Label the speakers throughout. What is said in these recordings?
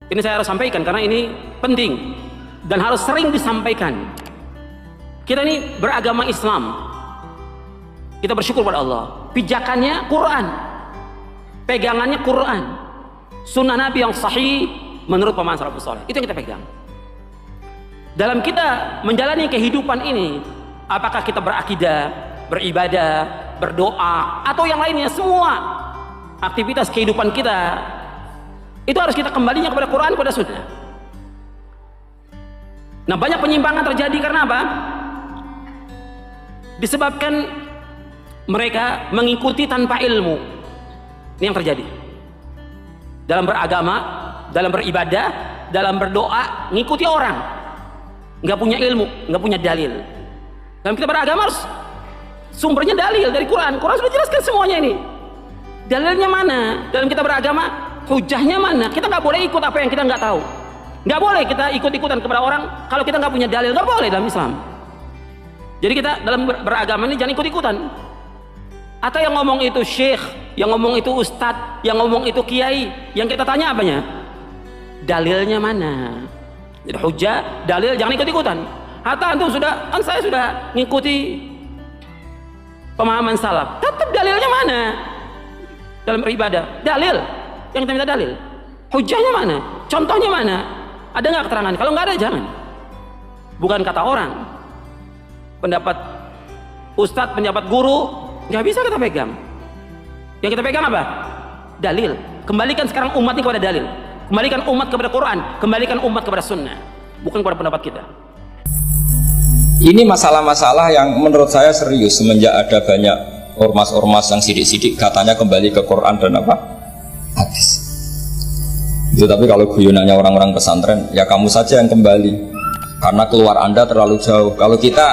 Speaker 1: Ini saya harus sampaikan karena ini penting dan harus sering disampaikan. Kita ini beragama Islam, kita bersyukur pada Allah, pijakannya Quran, pegangannya Quran, sunnah Nabi yang sahih menurut pemahaman salafus saleh, itu yang kita pegang. Dalam kita menjalani kehidupan ini, apakah kita berakidah, beribadah, berdoa, atau yang lainnya, semua aktivitas kehidupan kita itu harus kita kembalinya kepada Quran, kepada sunnah. Nah, banyak penyimpangan terjadi karena apa? Disebabkan mereka mengikuti tanpa ilmu. Ini yang terjadi dalam beragama, dalam beribadah, dalam berdoa, ngikuti orang, nggak punya ilmu, nggak punya dalil. Dalam kita beragama harus sumbernya dalil dari Quran. Quran sudah jelaskan semuanya ini. Dalilnya mana? Dalam kita beragama, hujahnya mana? Kita nggak boleh ikut apa yang kita nggak tahu. Nggak boleh kita ikut-ikutan kepada orang kalau kita nggak punya dalil. Nggak boleh dalam Islam. Jadi kita dalam beragama ini jangan ikut-ikutan. Atau yang ngomong itu syekh, yang ngomong itu ustadz, yang ngomong itu kiai, yang kita tanya apanya? Dalilnya mana? Jadi hujah, dalil, jangan ikut-ikutan. Atau antum sudah, kan saya sudah ngikuti pemahaman salaf, tetap dalilnya mana? Dalam beribadah, dalil, yang kita minta dalil. Hujahnya mana? Contohnya mana? Ada nggak keterangan? Kalau nggak ada, jangan. Bukan kata orang, pendapat ustadz, pendapat guru, nggak bisa kita pegang. Yang kita pegang apa? Dalil. Kembalikan sekarang umat ini kepada dalil. Kembalikan umat kepada Quran. Kembalikan umat kepada sunnah, bukan kepada pendapat kita.
Speaker 2: Ini masalah-masalah yang menurut saya serius semenjak ada banyak ormas-ormas yang sidik-sidik katanya kembali ke Quran dan apa? Hadis. Itu tapi kalau guyonannya orang-orang pesantren, ya kamu saja yang kembali. Karena keluar Anda terlalu jauh. Kalau kita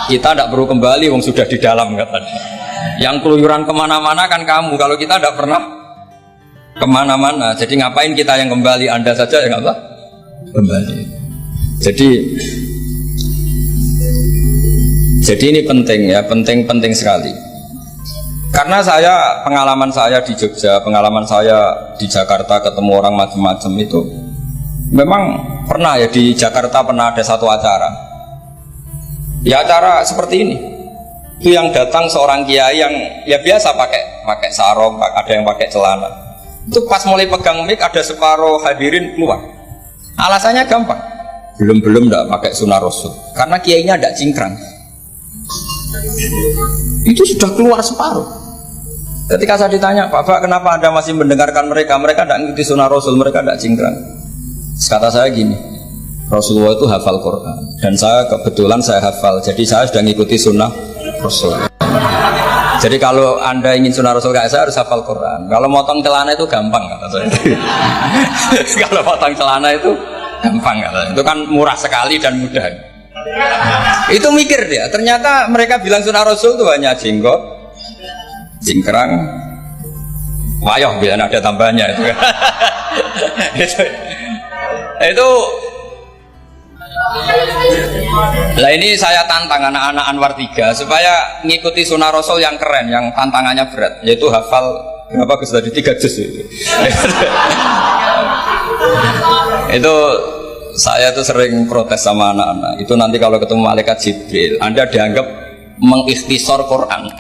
Speaker 2: tidak perlu kembali, wong sudah di dalam katanya. Yang keluyuran kemana-mana kan kamu. Kalau kita tidak pernah kemana-mana, jadi ngapain kita yang kembali? Anda saja yang apa? Kembali. Jadi ini penting ya, penting sekali. Karena pengalaman saya di Jogja, pengalaman saya di Jakarta ketemu orang macam-macam itu, memang pernah ya di Jakarta pernah ada satu acara. Ya acara seperti ini. Itu yang datang seorang kiai yang ya biasa pakai sarung, ada yang pakai celana. Itu pas mulai pegang mic ada separuh hadirin keluar. Alasannya gampang. Belum enggak pakai sunnah Rasul. Karena kiainya enggak cingkrang. Itu sudah keluar separuh. Ketika saya ditanya, Pak, kenapa Anda masih mendengarkan mereka? Mereka tidak mengikuti sunnah Rasul, mereka tidak cingkrang. Kata saya gini, Rasulullah itu hafal Quran dan saya kebetulan saya hafal, jadi saya sudah mengikuti sunnah Rasul. Jadi kalau Anda ingin sunnah Rasul kayak saya harus hafal Quran. Kalau motong celana itu gampang kata saya. Kalau motong celana itu gampang kata saya. Itu kan murah sekali dan mudah. Itu mikir dia. Ternyata mereka bilang sunnah Rasul itu hanya jenggot, cingkrang, wayoh biar ada tambahnya itu. Itu lah ini saya tantang anak-anak Anwar 3 supaya ngikuti sunnah Rasul yang keren, yang tantangannya berat, yaitu hafal berapa tadi 3 juz itu saya tuh sering protes sama anak-anak itu, nanti kalau ketemu malaikat Jibril Anda dianggap mengikhtisar Quran.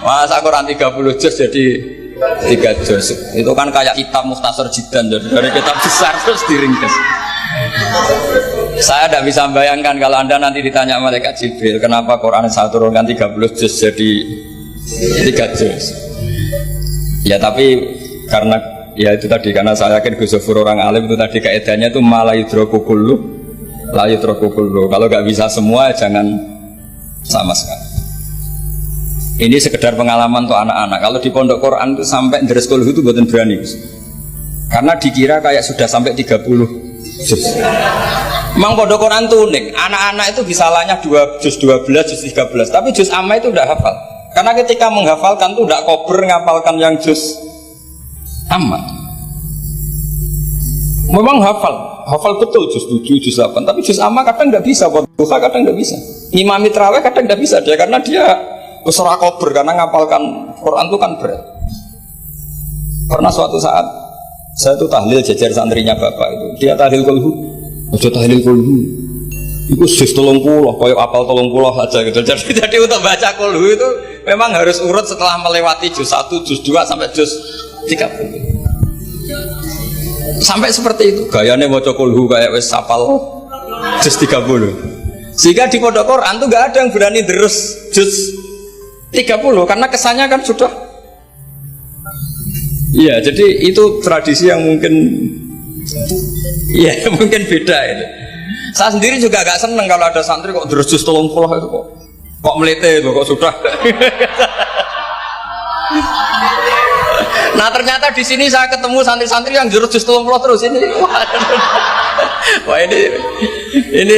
Speaker 2: Masa Quran 30 juz jadi 3 juz, itu kan kayak kitab Mukhtasar Jiddan, dari kitab besar terus diringkas. Saya tidak bisa bayangkan kalau Anda nanti ditanya malaikat Jibril kenapa Quran saya turunkan 30 juz jadi 3 juz. Ya tapi karena ya itu tadi, karena saya yakin Gus Zofur orang alim itu tadi kaedahnya itu malah yudroku kullu la yudroku kullu. Kalau nggak bisa semua jangan sama sekali. Ini sekedar pengalaman untuk anak-anak. Kalau di pondok Quran itu sampai dari sekolah itu buatan berani, karena dikira kayak sudah sampai 30 juz. Memang pondok Quran itu unik. Anak-anak itu bisalahnya 2 juz 12, juz 13, tapi juz amma itu udah hafal. Karena ketika menghafalkan itu udah kober ngapalkan yang juz amma. Memang hafal betul juz 7, juz 8, tapi juz amma kadang nggak bisa, duha kadang nggak bisa. Imam Mitraweh kadang nggak bisa dia, karena dia besar kober, karena ngapalkan Quran itu kan berat. Pernah suatu saat Saya tuh tahlil jajar santrinya bapak itu. Dia tahlil kulhu, aja tahlil kulhu. Itu sis 30, koyok apal 30 aja gitu. Jadi untuk baca kulhu itu memang harus urut setelah melewati juz 1, juz 2 sampai juz 30. Sampai seperti itu. Gayanya baca kulhu kayak wis apal juz 30. Sehingga di pondok Quran tuh nggak ada yang berani terus juz 30 karena kesannya kan sudah. Iya, jadi itu tradisi yang mungkin, iya mungkin beda itu. Saya sendiri juga agak seneng kalau ada santri kok terus juz 30 itu kok melete itu kok sudah. Nah ternyata di sini saya ketemu santri-santri yang jurus juz 30 terus ini. Wah ini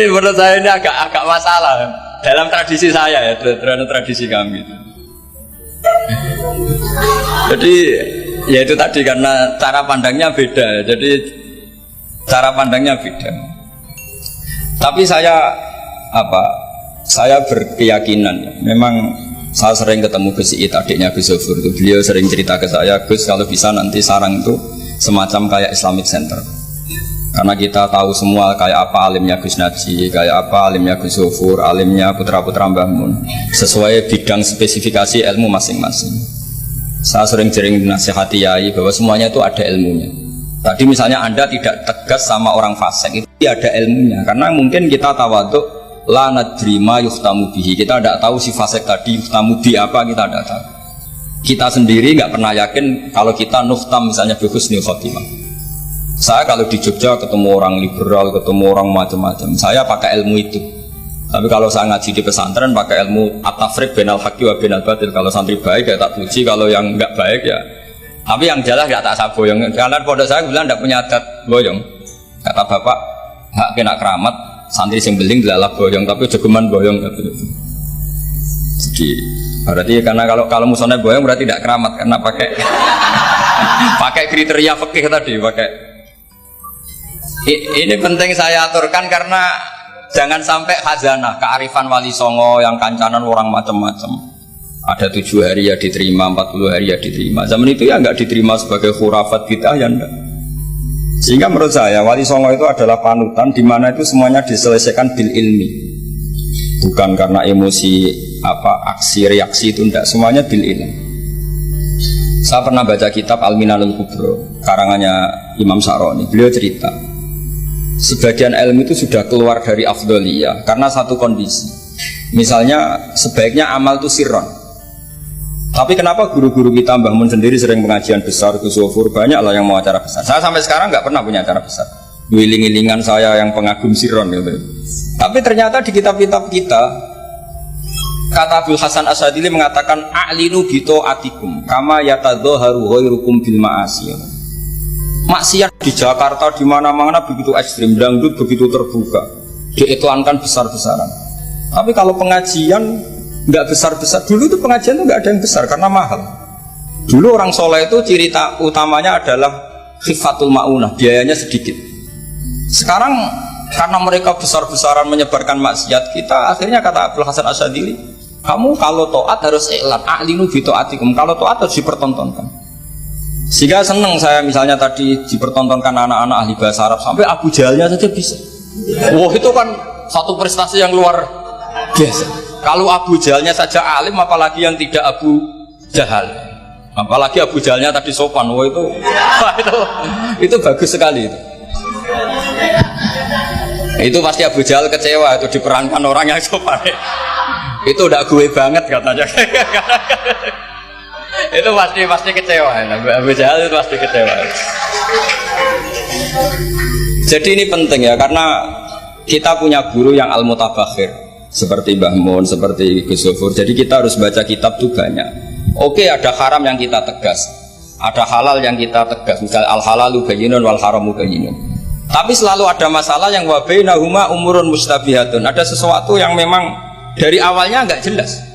Speaker 2: menurut saya ini agak masalah dalam tradisi saya ya, dalam tradisi kami. Jadi ya itu tadi karena cara pandangnya beda. Jadi cara pandangnya beda. Tapi saya berkeyakinan memang saya sering ketemu Gus Iit, adiknya Gus Zofur itu. Beliau sering cerita ke saya, Gus kalau bisa nanti sarang itu semacam kayak Islamic Center. Karena kita tahu semua kayak apa alimnya Gus Naji, kayak apa alimnya Gus Zofur, alimnya putra-putra Mbah Mun, sesuai bidang spesifikasi ilmu masing-masing. Saya sering nasihati yai bahwa semuanya itu ada ilmunya. Tadi misalnya Anda tidak tegas sama orang fasik, itu ada ilmunya. Karena mungkin kita tawaduk, la nadri ma yuhtamu bihi, kita tidak tahu si fasik tadi yuhtamu bi apa, kita tidak tahu. Kita sendiri nggak pernah yakin kalau kita nuhtam misalnya bi husnul khotimah. Saya kalau di Jogja ketemu orang liberal, ketemu orang macam-macam, saya pakai ilmu itu. Tapi kalau saya ngaji di pesantren pakai ilmu at-tafriq bainal haqqi wa bainal batil. Kalau santri baik ya tak puji, kalau yang nggak baik ya. Tapi yang jelas nggak tak saboyong. Karena pondok saya bilang tidak punya adat boyong. Kata bapak, hak kena keramat, santri sing beling adalah boyong, tapi jogeman boyong. Jadi berarti karena kalau musuhnya boyong berarti tidak keramat karena pakai pakai kriteria fikih tadi, pakai. Ini penting saya aturkan karena jangan sampai khazanah kearifan wali songo yang kancanan orang macam-macam. Ada 7 hari ya diterima, 40 hari ya diterima. Zaman itu ya nggak diterima sebagai khurafat kita ya enggak. Sehingga menurut saya wali songo itu adalah panutan di mana itu semuanya diselesaikan bil ilmi. Bukan karena emosi aksi reaksi itu enggak, semuanya bil ilmi. Saya pernah baca kitab Al-Minanul Kubro karangannya Imam Sa'roni. Beliau cerita sebagian ilmu itu sudah keluar dari afdholiyah karena satu kondisi. Misalnya sebaiknya amal itu sirron. Tapi kenapa guru-guru kita Mbah Mun sendiri sering pengajian besar, Gus Zofur banyak lah yang mau acara besar. Saya sampai sekarang nggak pernah punya acara besar. Wiling-wilingan saya yang pengagum sirron gitu. Tapi ternyata di kitab-kitab kita, kata Abdul Hasan Asadili mengatakan a'linu bito atikum kama yatadzoharu ghairukum bil ma'asi. Maksiat di Jakarta di mana-mana begitu ekstrim, dangdut begitu terbuka, diiklankan besar-besaran. Tapi kalau pengajian nggak besar-besar, dulu itu pengajian itu nggak ada yang besar karena mahal. Dulu orang soleh itu ciri utamanya adalah khifatul ma'unah, biayanya sedikit. Sekarang karena mereka besar-besaran menyebarkan maksiat, kita akhirnya kata Abdul Hasan Asadili, kamu kalau to'at harus iklan, a'linu bi to'atikum, kalau to'at harus dipertontonkan. Sehingga seneng saya misalnya tadi dipertontonkan anak-anak ahli bahasa Arab sampai Abu Jahalnya saja bisa. Wah itu kan satu prestasi yang luar biasa. Kalau Abu Jahalnya saja alim, apalagi yang tidak Abu Jahal. Apalagi Abu Jahalnya tadi sopan, wah itu bagus sekali itu. Itu pasti Abu Jahal kecewa itu diperankan orang yang sopan. Itu udah gue banget katanya. Itu pasti kecewa. Abu Jahal itu pasti kecewa. Jadi ini penting ya, karena kita punya guru yang al-mutabakhir seperti Mbah Mun, seperti Gus Zofur. Jadi kita harus baca kitab tuh banyak. Oke, ada haram yang kita tegas, ada halal yang kita tegas. Misalnya al-halalu bayyinun wal haramu bayyinun. Tapi selalu ada masalah yang wa bainahuma umurun mustabihatun. Ada sesuatu yang memang dari awalnya nggak jelas.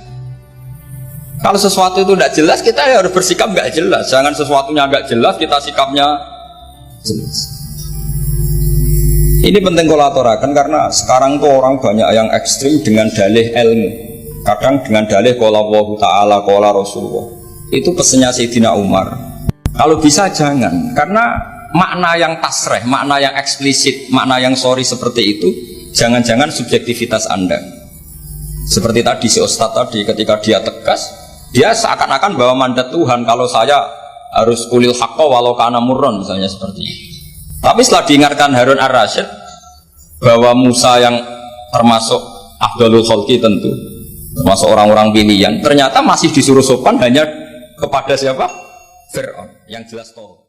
Speaker 2: Kalau sesuatu itu nggak jelas, kita ya harus bersikap nggak jelas. Jangan sesuatunya nggak jelas, kita sikapnya jelas. Ini penting kolaborasikan karena sekarang tuh orang banyak yang ekstrim dengan dalih ilmu. Kadang dengan dalih qala Allahu ta'ala qala Rasulullah. Itu pesannya Sayyidina Umar. Kalau bisa jangan, karena makna yang tasreh, makna yang eksplisit, makna yang sorry seperti itu, jangan-jangan subjektivitas Anda. Seperti tadi si Ustadz tadi, ketika dia tegas, dia seakan-akan bahwa mandat Tuhan, kalau saya harus kulil haqqa walau kana murron, misalnya seperti itu. Tapi setelah diingatkan Harun ar-Rasyid bahwa Musa yang termasuk afdalul khalqi tentu, termasuk orang-orang pilihan, ternyata masih disuruh sopan hanya kepada siapa? Fir'aun, yang jelas toh.